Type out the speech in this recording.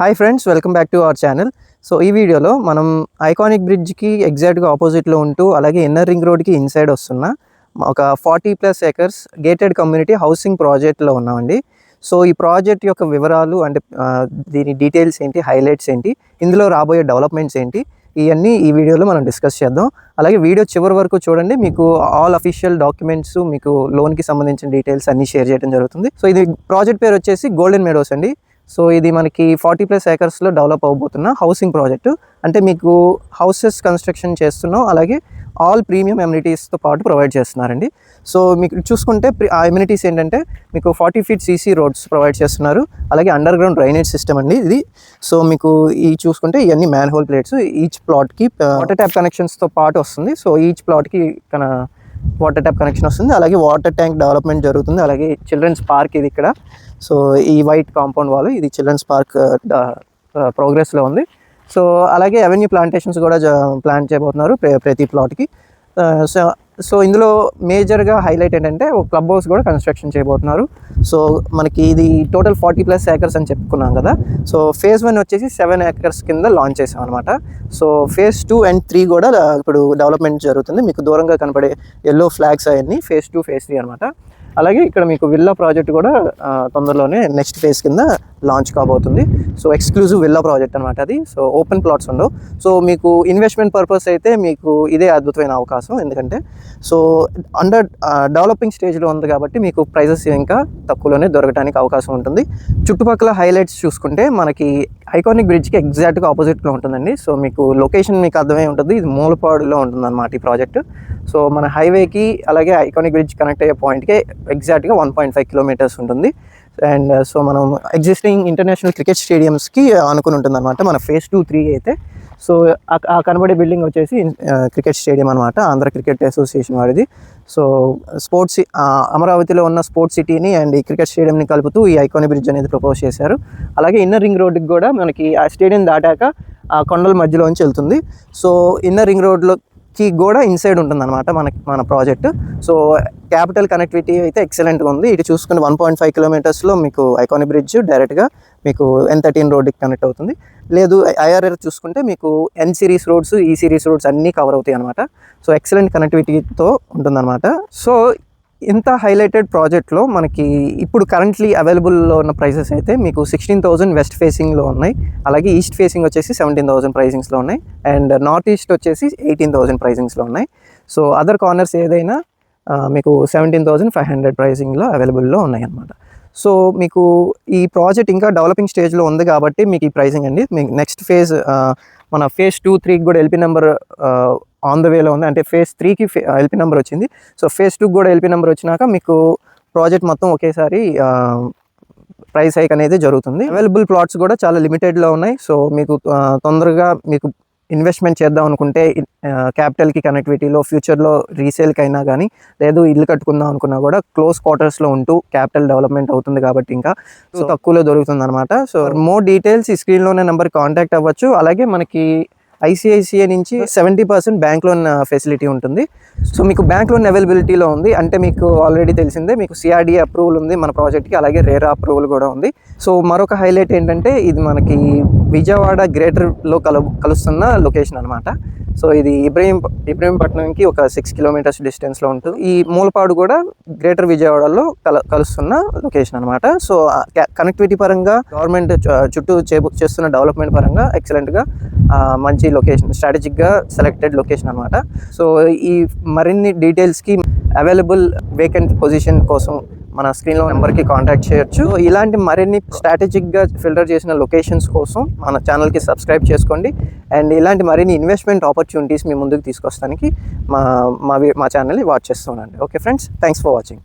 Hi friends, welcome back to our channel. So ఈ వీడియోలో మనం ఐకానిక్ బ్రిడ్జ్కి ఎగ్జాక్ట్గా ఆపోజిట్లో ఉంటూ అలాగే ఇన్నర్ రింగ్ రోడ్కి ఇన్సైడ్ వస్తున్న ఒక 40+ ఏకర్స్ గేటెడ్ కమ్యూనిటీ హౌసింగ్ ప్రాజెక్ట్లో ఉన్నామండి. సో ఈ ప్రాజెక్ట్ యొక్క వివరాలు అంటే దీని డీటెయిల్స్ ఏంటి, హైలైట్స్ ఏంటి, ఇందులో రాబోయే డెవలప్మెంట్స్ ఏంటి, ఇవన్నీ ఈ వీడియోలో మనం డిస్కస్ చేద్దాం. అలాగే వీడియో చివరి వరకు చూడండి, మీకు ఆల్ అఫీషియల్ డాక్యుమెంట్స్, మీకు లోన్కి సంబంధించిన డీటెయిల్స్ అన్నీ షేర్ చేయడం జరుగుతుంది. సో ఇది ప్రాజెక్ట్ పేరు వచ్చేసి గోల్డెన్ మెడోస్ అండి. సో ఇది మనకి 40+ ఏకర్స్లో డెవలప్ అవబోతున్న హౌసింగ్ ప్రాజెక్టు. అంటే మీకు హౌసెస్ కన్స్ట్రక్షన్ చేస్తున్నాం, అలాగే ఆల్ ప్రీమియం ఎమ్యూనిటీస్తో పాటు ప్రొవైడ్ చేస్తున్నారండి. సో మీకు చూసుకుంటే ఆ ఎమ్యూనిటీస్ ఏంటంటే మీకు 40 ఫీట్ సీసీ రోడ్స్ ప్రొవైడ్ చేస్తున్నారు, అలాగే అండర్ గ్రౌండ్ డ్రైనేజ్ సిస్టమ్ అండి ఇది. సో మీకు ఈ చూసుకుంటే ఇవన్నీ మ్యాన్ హోల్ ప్లేట్స్, ఈచ్ ప్లాట్కి వాటర్ ట్యాప్ కనెక్షన్స్తో పాటు వస్తుంది. సో ఈచ్ ప్లాట్కి వాటర్ ట్యాప్ కనెక్షన్ వస్తుంది, అలాగే వాటర్ ట్యాంక్ డెవలప్మెంట్ జరుగుతుంది, అలాగే చిల్డ్రన్స్ పార్క్ ఇది ఇక్కడ. సో ఈ వైట్ కాంపౌండ్ వాల్ ఇది చిల్డ్రన్స్ పార్క్ ప్రోగ్రెస్లో ఉంది. సో అలాగే అవెన్యూ ప్లాంటేషన్స్ కూడా ప్లాన్ చేయబోతున్నారు ప్రతి ప్లాట్కి. సో ఇందులో మేజర్గా హైలైట్ ఏంటంటే ఒక క్లబ్ హౌస్ కూడా కన్స్ట్రక్షన్ చేయబోతున్నారు. సో మనకి ఇది టోటల్ 40+ ఏకర్స్ అని చెప్పుకున్నాం కదా. సో ఫేజ్ 1 వచ్చేసి 7 ఏకర్స్ కింద లాంచ్ చేసాం అనమాట. సో ఫేజ్ 2 and 3 కూడా ఇప్పుడు డెవలప్మెంట్ జరుగుతుంది. మీకు దూరంగా కనపడే ఎల్లో ఫ్లాగ్స్ అవన్నీ ఫేజ్ 2, ఫేజ్ 3 అనమాట. అలాగే ఇక్కడ మీకు విల్లా ప్రాజెక్ట్ కూడా తొందరలోనే నెక్స్ట్ ఫేజ్ కింద లాంచ్ కాబోతుంది. సో ఎక్స్క్లూజివ్ విల్లా ప్రాజెక్ట్ అనమాట అది. సో ఓపెన్ ప్లాట్స్ ఉండవు. సో మీకు ఇన్వెస్ట్మెంట్ పర్పస్ అయితే మీకు ఇదే అద్భుతమైన అవకాశం. ఎందుకంటే సో అండర్ డెవలపింగ్ స్టేజ్లో ఉంది కాబట్టి మీకు ప్రైజెస్ ఇంకా తక్కువలోనే దొరకడానికి అవకాశం ఉంటుంది. చుట్టుపక్కల హైలైట్స్ చూసుకుంటే మనకి ఐకానిక్ బ్రిడ్జ్కి ఎగ్జాక్ట్గా ఆపోజిట్లో ఉంటుందండి. సో మీకు లొకేషన్ మీకు అర్థమై ఉంటుంది, ఇది మూలపాడులో ఉంటుంది అన్నమాట ఈ ప్రాజెక్ట్. సో మన హైవేకి అలాగే ఐకానిక్ బ్రిడ్జ్ కనెక్ట్ అయ్యే పాయింట్కి ఎగ్జాక్ట్గా 1.5 కిలోమీటర్స్ ఉంటుంది. అండ్ సో మనం ఎగ్జిస్టింగ్ ఇంటర్నేషనల్ క్రికెట్ స్టేడియంస్కి ఆనుకుని ఉంటుంది అనమాట మన ఫేజ్ 2, 3 అయితే. సో ఆ కనబడే బిల్డింగ్ వచ్చేసి క్రికెట్ స్టేడియం అనమాట, ఆంధ్ర క్రికెట్ అసోసియేషన్ వారిది. సో స్పోర్ట్స్ అమరావతిలో ఉన్న స్పోర్ట్స్ సిటీని అండ్ ఈ క్రికెట్ స్టేడియంని కలుపుతూ ఈ ఐకానిక్ బ్రిడ్జ్ అనేది ప్రపోజ్ చేశారు. అలాగే ఇన్నర్ రింగ్ రోడ్డుకి కూడా మనకి ఆ స్టేడియం దాటాక ఆ కొండల మధ్యలోంచి వెళ్తుంది. సో ఇన్నర్ రింగ్ రోడ్లోకి కూడా ఇన్సైడ్ ఉంటుంది అనమాట మన ప్రాజెక్ట్. సో క్యాపిటల్ కనెక్టివిటీ అయితే ఎక్సలెంట్గా ఉంది. ఇటు చూసుకుని 1.5 కిలోమీటర్స్లో మీకు ఐకానిక్ బ్రిడ్జ్ డైరెక్ట్గా మీకు N13 రోడ్డుకి కనెక్ట్ అవుతుంది. లేదు IRR చూసుకుంటే మీకు N series roads, E series roads అన్నీ కవర్ అవుతాయి అనమాట. సో ఎక్సలెంట్ కనెక్టివిటీతో ఉంటుందన్నమాట. సో ఇంత హైలైటెడ్ ప్రాజెక్ట్లో మనకి ఇప్పుడు కరెంట్లీ అవైలబుల్లో ఉన్న ప్రైసెస్ అయితే మీకు 16,000 వెస్ట్ ఫేసింగ్లో ఉన్నాయి, అలాగే ఈస్ట్ ఫేసింగ్ వచ్చేసి 17,000 ప్రైసింగ్స్లో ఉన్నాయి, అండ్ నార్త్ ఈస్ట్ వచ్చేసి 18,000 ప్రైసింగ్స్లో ఉన్నాయి. సో అదర్ కార్నర్స్ ఏదైనా మీకు 17,500 ప్రైసింగ్లో అవైలబుల్లో ఉన్నాయి అన్నమాట. సో మీకు ఈ ప్రాజెక్ట్ ఇంకా డెవలపింగ్ స్టేజ్లో ఉంది కాబట్టి మీకు ఈ ప్రైసింగ్ అండి. మీకు నెక్స్ట్ ఫేజ్ మన ఫేజ్ 2, 3కి కూడా ఎల్పీ నెంబర్ ఆన్ ద వేలో ఉంది. అంటే ఫేజ్ 3కి ఎల్పీ నెంబర్ వచ్చింది. సో ఫేజ్ 2కి కూడా ఎల్పీ నెంబర్ వచ్చినాక మీకు ప్రాజెక్ట్ మొత్తం ఒకేసారి ప్రైస్ హైక్ అనేది జరుగుతుంది. అవైలబుల్ ప్లాట్స్ కూడా చాలా లిమిటెడ్లో ఉన్నాయి. సో మీకు తొందరగా మీకు ఇన్వెస్ట్మెంట్ చేద్దాం అనుకుంటే క్యాపిటల్కి కనెక్టివిటీలో ఫ్యూచర్లో రీసేల్కి అయినా కానీ, లేదు ఇల్లు కట్టుకుందాం అనుకున్నా కూడా క్లోజ్ క్వార్టర్స్లో ఉంటూ క్యాపిటల్ డెవలప్మెంట్ అవుతుంది కాబట్టి ఇంకా తక్కువలో దొరుకుతుంది అనమాట. సో మోర్ డీటెయిల్స్ ఈ స్క్రీన్లోనే నెంబర్కి కాంటాక్ట్ అవ్వచ్చు. అలాగే మనకి ICICI నుంచి 70% బ్యాంక్ లోన్ ఫెసిలిటీ ఉంటుంది. సో మీకు బ్యాంక్ లోన్ అవైలబిలిటీలో ఉంది. అంటే మీకు ఆల్రెడీ తెలిసిందే, మీకు CRDA అప్రూవల్ ఉంది మన ప్రాజెక్ట్కి, అలాగే రేరా అప్రూవల్ కూడా ఉంది. సో మరొక హైలైట్ ఏంటంటే ఇది మనకి విజయవాడ గ్రేటర్లో కలుస్తున్న లొకేషన్ అనమాట. సో ఇది ఇబ్రహీంపట్నంకి ఒక 6 కిలోమీటర్స్ డిస్టెన్స్లో ఉంటుంది. ఈ మూలపాడు కూడా గ్రేటర్ విజయవాడలో కలుస్తున్న లొకేషన్ అనమాట. సో కనెక్టివిటీ పరంగా గవర్నమెంట్ చుట్టూ చేస్తున్న డెవలప్మెంట్ పరంగా ఎక్సలెంట్గా మంచి లొకేషన్, స్ట్రాటజిక్గా సెలెక్టెడ్ లొకేషన్ అనమాట. సో ఈ మరిన్ని డీటెయిల్స్కి అవైలబుల్ వేకెంట్ పొజిషన్ కోసం మన స్క్రీన్లో నెంబర్కి కాంటాక్ట్ చేయొచ్చు. ఇలాంటి మరిన్ని స్ట్రాటజిక్గా ఫిల్టర్ చేసిన లొకేషన్స్ కోసం మన ఛానల్కి సబ్స్క్రైబ్ చేసుకోండి. అండ్ ఇలాంటి మరిన్ని ఇన్వెస్ట్మెంట్ ఆపర్చునిటీస్ మీ ముందుకు తీసుకొస్తానికి మా ఛానల్ని వాచ్ చేస్తూ ఉండండి. Okay friends, thanks for watching.